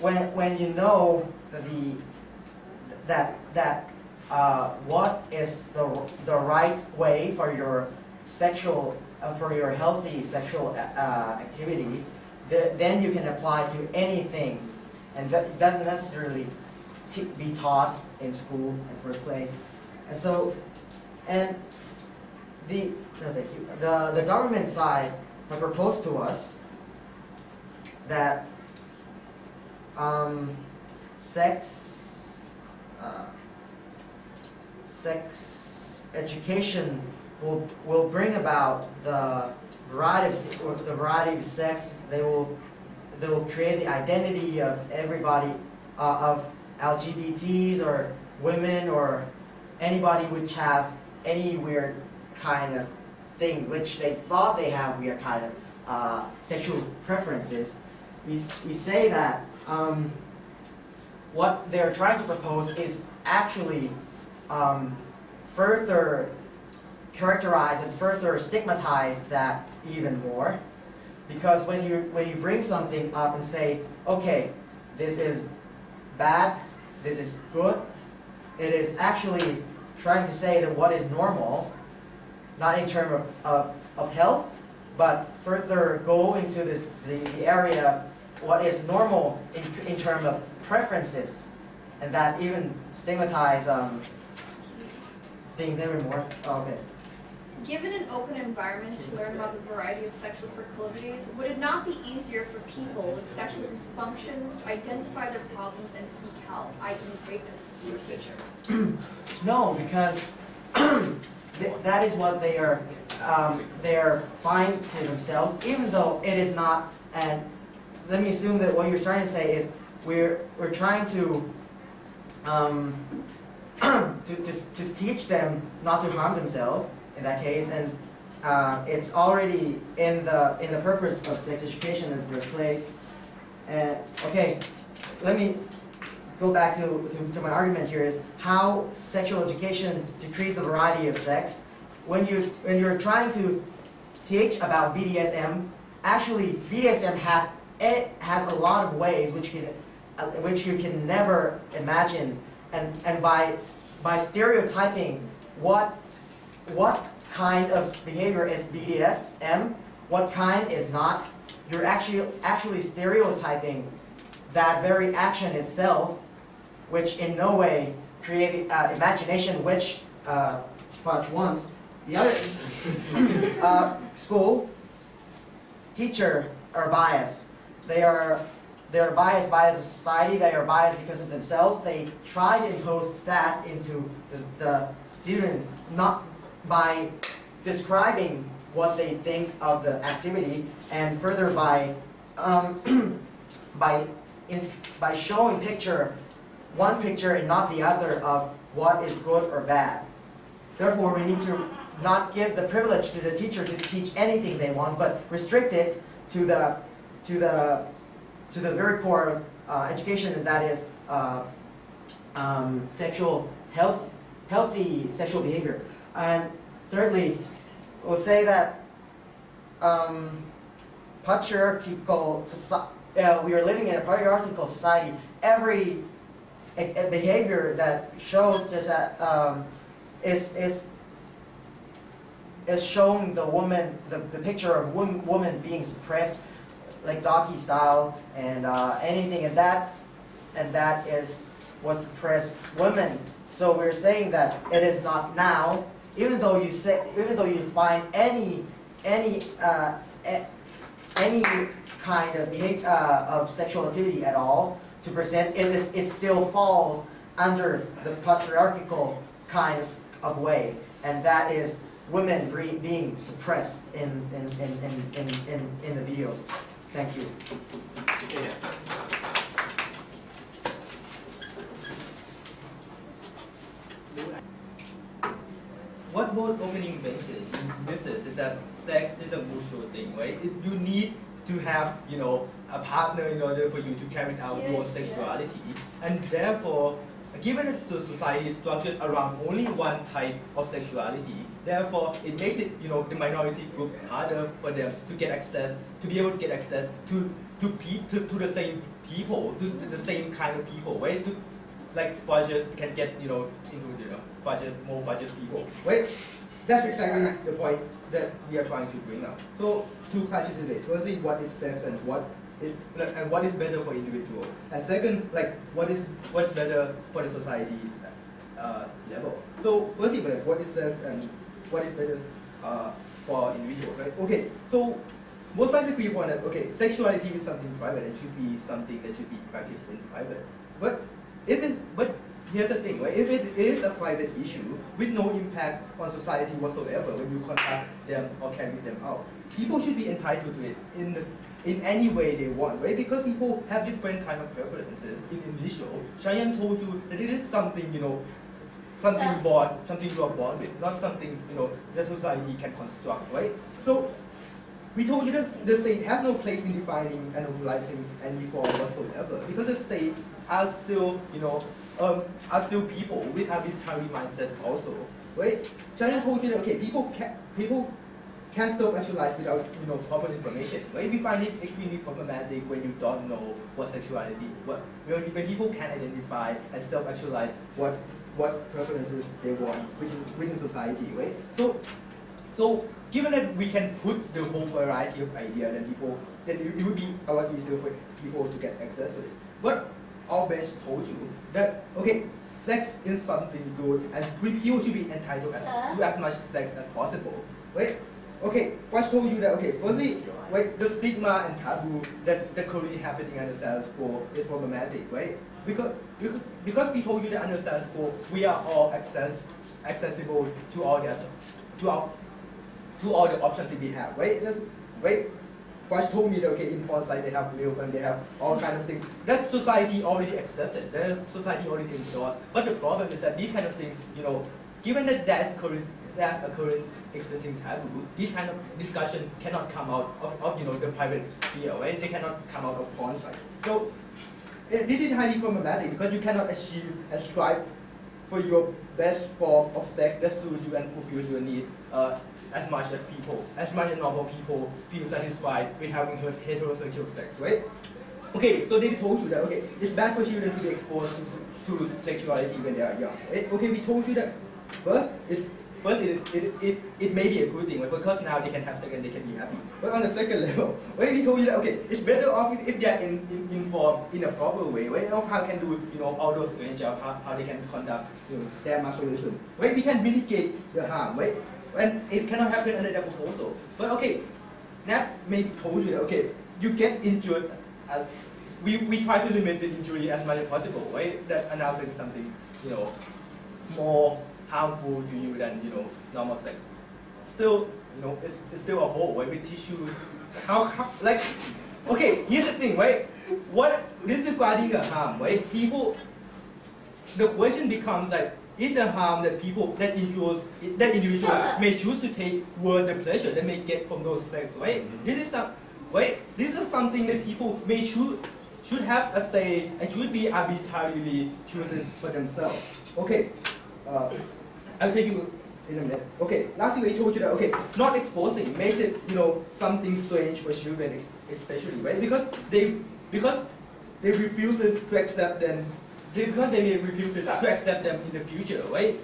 when you know that what is the right way for your sexual for your healthy sexual activity, then you can apply to anything, and that doesn't necessarily be taught in school in the first place. And so, and the government side have proposed to us that sex education will bring about the variety of sex. They will create the identity of everybody, of LGBTs or women or anybody which have any weird kind of thing which they thought they have weird kind of sexual preferences. We say that what they're trying to propose is actually further characterize and further stigmatize that even more, because when you bring something up and say, okay, this is bad, this is good, it is actually trying to say that what is normal, not in terms of health, but further go into the area of what is normal in terms of preferences, and that even stigmatize things even more. Oh, okay. Given an open environment to learn about the variety of sexual proclivities, would it not be easier for people with sexual dysfunctions to identify their problems and seek help, i.e. rapists in the future? No, because that is what they are fine to themselves, even though it is not. And let me assume that what you're trying to say is we're trying to to teach them not to harm themselves in that case, and it's already in the purpose of sex education in the first place. And okay, let me go back to my argument here is how sexual education decreases the variety of sex. When you're trying to teach about BDSM, actually BDSM has a lot of ways which you can never imagine, and by stereotyping what kind of behavior is BDSM, what kind is not, you're actually stereotyping that very action itself, which in no way create imagination, which Fudge wants. The other school teacher are biased. They're biased by the society. They are biased because of themselves. They try to impose that into the student, not by describing what they think of the activity, and further by by showing one picture and not the other of what is good or bad. Therefore, we need to not give the privilege to the teacher to teach anything they want, but restrict it to the very core of education, and that is healthy sexual behavior. And thirdly, we'll say that patriarchal we are living in a patriarchal society. Every behavior that shows just that is showing the woman, the picture of woman being suppressed, like doggy style and anything, and that is what suppressed women. So we're saying that it is not now, even though you find any kind of behavior of sexual activity at all to present, it still falls under the patriarchal kind of way, and that is women being suppressed in the videos. Thank you. What most opening mentions in business is that sex is a mutual thing, right? You need to have, a partner in order for you to carry out your sexuality, and therefore, given that the society is structured around only one type of sexuality, therefore it makes it, the minority groups harder for them to get access, to be able to get access to the same people, to the same kind of people, right? Like fudges can get, into more fudges people, right? That's exactly the point that we are trying to bring up. So, two questions today. Firstly, what is sex and what is better for individual? And second, what's better for the society level? So, firstly, what is sex and what is better for individuals, right? Okay, so most sides agree upon that, okay, sexuality is something private and should be something that should be practiced in private. But here's the thing, right? If it is a private issue with no impact on society whatsoever when you contact them or carry them out, people should be entitled to it in any way they want, right? Because people have different kind of preferences. In initial, Cheyenne told you that it is something, something you are born with, not something, that society can construct, right? So we told you that the state has no place in defining and legalizing any form whatsoever, because the state are still, are still people with arbitrary mindset also, right? Cheyenne told you that, okay, people can self-actualize without, proper information, right? We find it extremely problematic when you don't know what sexuality, when people can't identify and self-actualize what preferences they want within society, right? So given that we can put the whole variety of ideas, then it would be a lot easier for people to get access to it. But our bench told you that, okay, sex is something good and people should be entitled to as much sex as possible, right? Okay, Watch told you that, okay, firstly, right, the stigma and taboo that currently happening under status quo is problematic, right? Because we told you that under status quo, we are all accessible to all the options that we have, right? Right? Watch told me that, okay, in porn site they have MILF and they have all kind of things. That society already accepted, that society already endorsed. But the problem is that these kind of things, given that there's a current existing taboo, this kind of discussion cannot come out of the private sphere, right? They cannot come out of porn sites. So this is highly problematic because you cannot achieve and strive for your best form of sex that suits you and fulfills your need as much as normal people feel satisfied with having heterosexual sex, right? Okay, so they told you that, okay, it's bad for children to be exposed to sexuality when they are young, right? Okay, we told you that first, first it may be a good thing, right? Because now they can have sex and they can be happy. But on the second level, right, we told you that okay, it's better off if they are informed in a proper way, right? Of how can do all those strange jobs, how they can conduct their masturbation, right? We can mitigate the harm, right? And it cannot happen under that proposal. But okay, Nat may told you that okay, you get injured. We try to limit the injury as much as possible, right? That announcing something, more harmful to you than normal sex. Still, it's still a whole, right? We teach you how like, okay, here's the thing, right? This is regarding the harm, right? The question becomes like, is the harm that individuals may choose to take worth the pleasure they may get from those sex, right? This is something that people may should have a say and should be arbitrarily chosen for themselves. Okay, I'll take you in a minute. Okay, last thing I told you that okay, not exposing makes it something strange for children especially, right? Because they refuse to accept them. Because they may refuse to accept them in the future, right?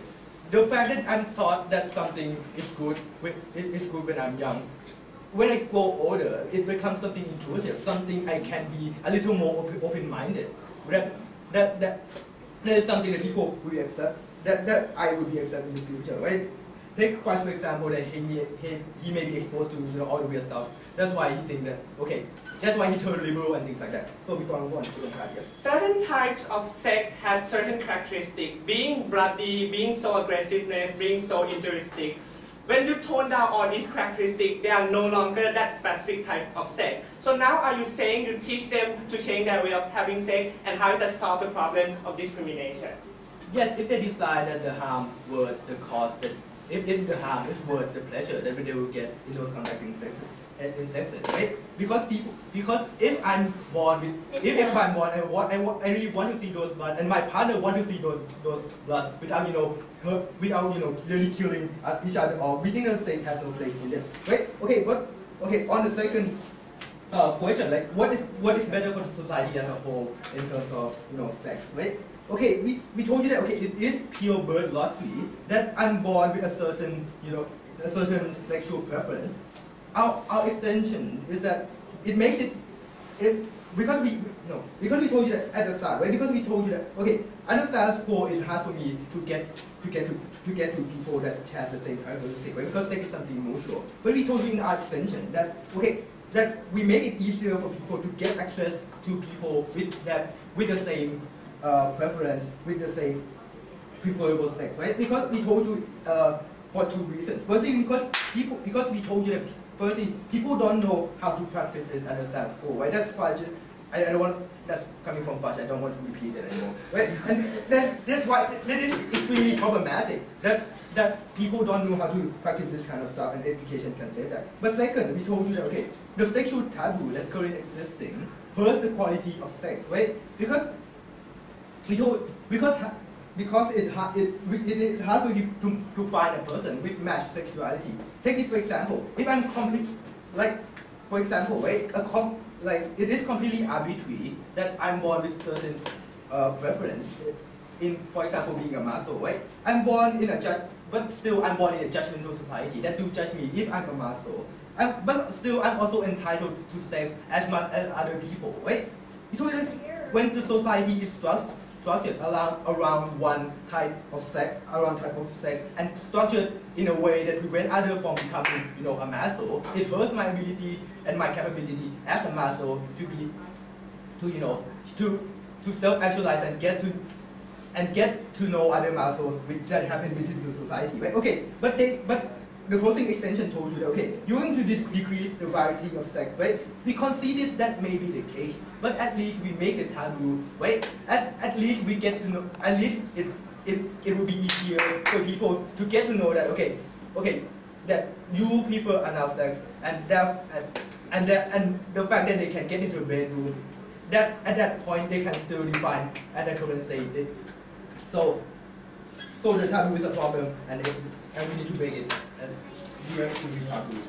The fact that I'm taught that something is good when I'm young, when I grow older, it becomes something intuitive, something I can be a little more open-minded. That is something that people will accept, that I will be accepted in the future, right? Take for example that he may be exposed to all the weird stuff. That's why he thinks that okay. That's why he turned liberal and things like that. So before I move on to the card, yes. Certain types of sex has certain characteristics. Being bloody, being so aggressiveness, being so injuristic. When you tone down all these characteristics, they are no longer that specific type of sex. So now are you saying you teach them to change their way of having sex, and how does that solve the problem of discrimination? Yes, if they decide that the harm worth the cost, that if the harm is worth the pleasure that they will get in those conducting sexes, right? Because if I'm born with, if I'm born I really want to see those blood, and my partner want to see those blood without really killing each other, or we think the state has no place in this, right? Okay, but okay, on the second question, like what is better for the society as a whole in terms of sex, right? Okay, we told you that okay, it is pure birth lottery that I'm born with a certain a certain sexual preference. Our extension is that it makes it because we told you that at the start, right? Because we told you that okay, at the status quo it's hard for me to get to people that share the same characteristic, right? Because sex is something mutual. But we told you in our extension that okay, that we make it easier for people to get access to people with the same preference, with the same preferable sex, right? Because we told you for two reasons. Firstly, because we told you that firstly, people don't know how to practice it at the status quo, right? That's Fudge. I don't want, that's coming from Fudge, I don't want to repeat it anymore, right? And that's why, that is extremely problematic, that people don't know how to practice this kind of stuff, and education can say that. But second, we told you that, okay, the sexual taboo that's currently existing hurts the quality of sex, right? Because it has to find a person with matched sexuality. Take this for example. If I'm for example, right? It is completely arbitrary that I'm born with certain preference. For example, being a muscle, right? I'm born but still I'm born in a judgmental society that do judge me if I'm a muscle. But still, I'm also entitled to sex as much as other people, right? You told us when the society is structured around one type of sex, and structured in a way that prevent others from becoming, a muscle. It hurts my ability and my capability as a muscle to self-actualize and get to know other muscles that happen within the society, right? Okay, but the closing extension told you that okay, you're going to decrease the variety of sex, right? We conceded that may be the case, but at least we make the taboo, right? At least we get to know. At least it will be easier for people to get to know that okay, that you prefer anal sex, and the fact that they can get into a bedroom, that at that point they can still define at the current state. So the taboo is a problem, and we need to break it. And we have to be taboo.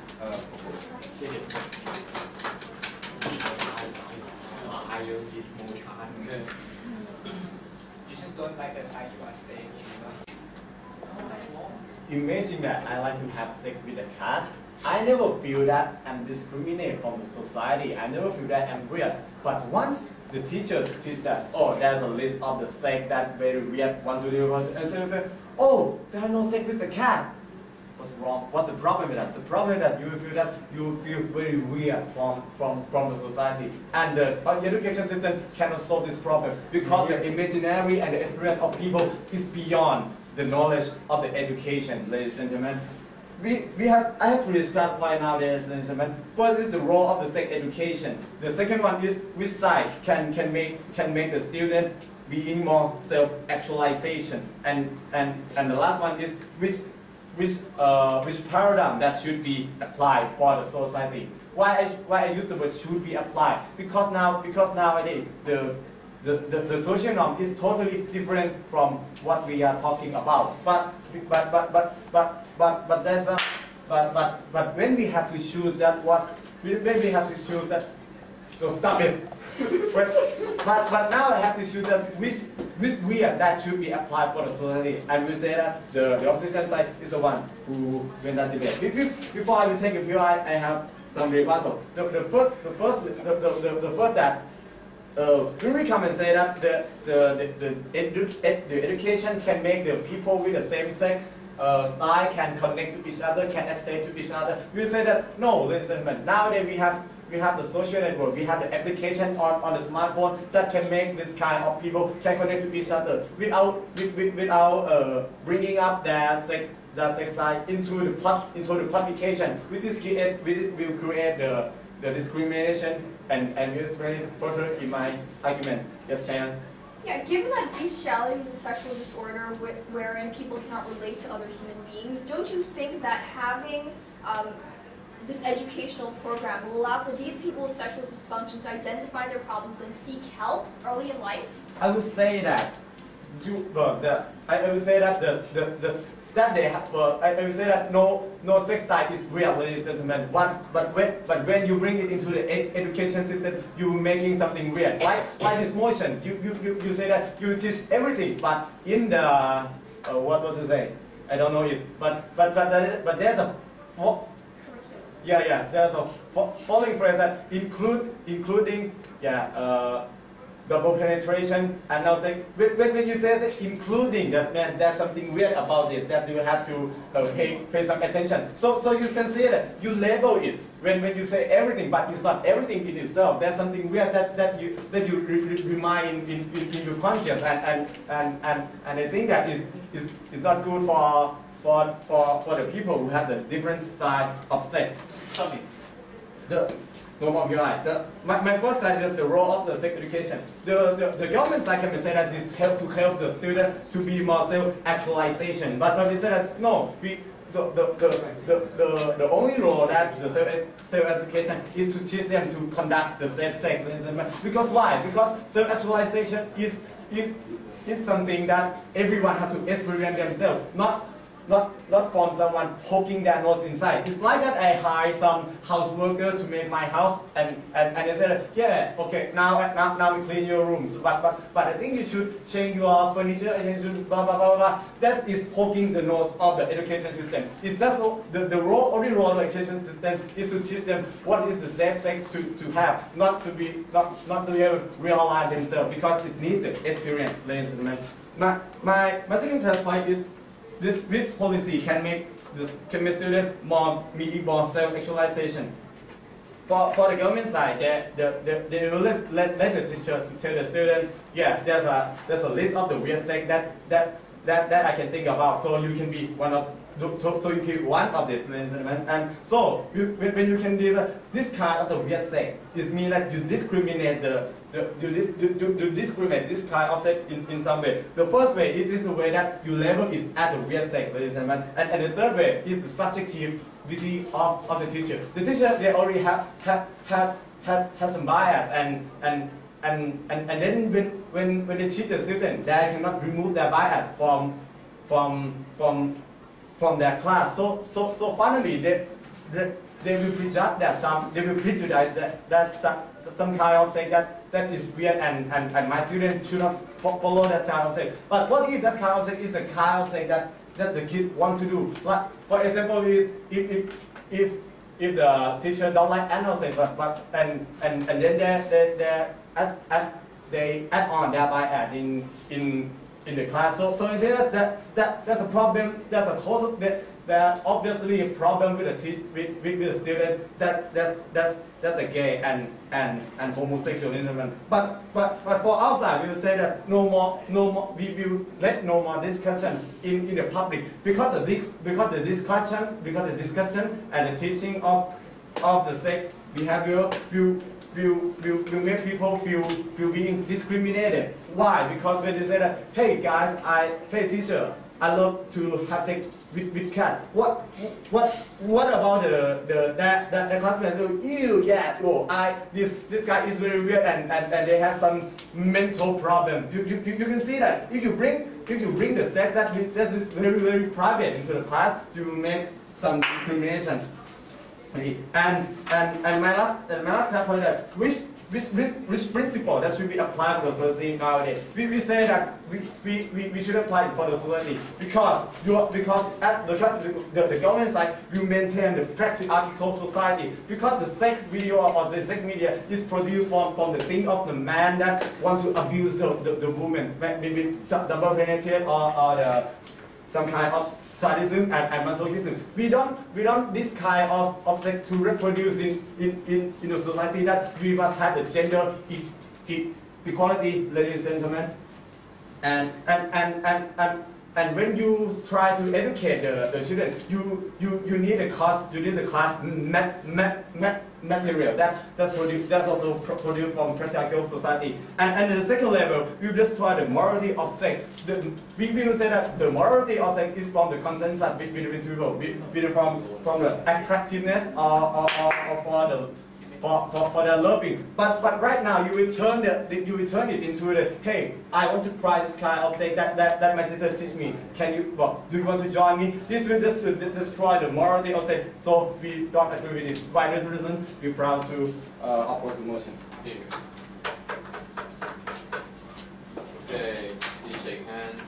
You just don't like the side you are staying in. imagine that I like to have sex with a cat, I never feel that I'm discriminated from the society. I never feel that I'm weird. But once the teachers teach that, oh, there's a list of the sex that very weird, one to the other, and say, oh, there are no sex with a cat. What's wrong? What's the problem with that? The problem is that you feel very weird from the society, and the education system cannot solve this problem because the imaginary and the experience of people is beyond the knowledge of the education, ladies and gentlemen. I have to describe why now, ladies and gentlemen. First is the role of the sex education. The second one is which side can make the student being more self-actualization, and the last one is which paradigm that should be applied for the society. Why I use the word should be applied? Because nowadays the social norm is totally different from what we are talking about. But when we have to choose that so stop it. but now I have to choose that which weird that should be applied for the society. I will say that the opposition side is the one who win that debate. Before I will take a view, I have some rebuttal. The first that when we come and say that the education can make the people with the same sex style can connect to each other, can access to each other, we say that no, listen, man. Nowadays we have the social network, we have the application on the smartphone that can make this kind of people can connect to each other without bringing up their sex style into the publication, which will create the discrimination and will explain further in my argument. Yes, Chan. Yeah, given that bestiality is a sexual disorder wherein people cannot relate to other human beings, don't you think that having this educational program will allow for these people with sexual dysfunctions to identify their problems and seek help early in life? I would say that I would say that I would say that no sex style is real, ladies and gentlemen. But when you bring it into the education system, you're making something weird. Like this motion, you say that you teach everything, but in the what to say? I don't know if but there's a there's a following phrase that including double penetration, and now say when you say that including, that means there's something weird about this that you have to pay some attention. So you can say that you label it when you say everything, but it's not everything in itself. There's something weird that you remind in your conscience, and I think that is not good for the people who have the different style of sex. Sorry. No more my first class is the role of the sex education. The government side can say that this help the student to be more self-actualization. But we say that no, the only role that the self-education is to teach them to conduct the safe sex. Because why? Because self-actualization is something that everyone has to experience themselves, not from someone poking their nose inside. It's like that I hire some house worker to make my house, and they said, yeah, okay, now we clean your rooms, but I think you should change your furniture and you should blah blah blah blah. That is poking the nose of the education system. It's just the only role of the education system is to teach them what is the safe sex to have, not to realize themselves, because it needs the experience, ladies and gentlemen. My second point is this policy can make students more self-actualization. For the government side, they will let the teacher to tell the student, yeah, there's a list of the weird sex that I can think about. So you can be one of this, and so when you can do this kind of the weird sex, it means that you discriminate discriminate this kind of sex in some way. The first way is the way that you label is as the weird sex, ladies and gentlemen, and the third way is the subjectivity of the teacher. The teacher, they already have some bias, and then when they teach the student, they cannot remove their bias from their class. So finally they will prejudge that some kind of sex that is weird, and my student should not follow that kind of sex. But what if that kind of sex is the kind of sex that the kid want to do. Like for example, if the teacher don't like anal sex, but and then they add on thereby adding in the class. So I think that's a problem. That's a total that obviously a problem with the student. That's a gay and homosexualism. But for outside, we will say that no more. We will let no more discussion in the public because the discussion and the teaching of the sex behavior will make people feel being discriminated. Why? Because when they say that, hey guys, hey teacher, I love to have sex with cat. What about the classmates? Ew, yeah, oh, this guy is very weird and they have some mental problem. You can see that if you bring the sex that is very private into the class, you will make some discrimination. And my last point is that which principle that should be applied to the society nowadays? We say that we should apply it for the society because at the government side you maintain the patriarchal society because the sex video or the sex media is produced from the thing of the man that want to abuse the woman, maybe double penetrate or some kind of sadism and masochism. We don't this kind of sex to reproduce in a society that we must have the gender equality, ladies and gentlemen. And when you try to educate the children, you need the class material that's also produced from patriarchal society. And the second level, we just try the morality of sex. We will say that the morality of sex is from the consensus between people, from the attractiveness or for the loving. But right now you will turn it into the, hey, I want to try this kind of thing that my teacher teach me. Do you want to join me? This will destroy the morality of sex. So we don't agree with it. By this reason, we're proud to oppose the motion. Okay, please shake hands.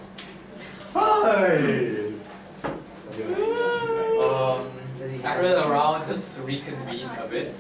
Hi. I ran around just to reconvene a bit.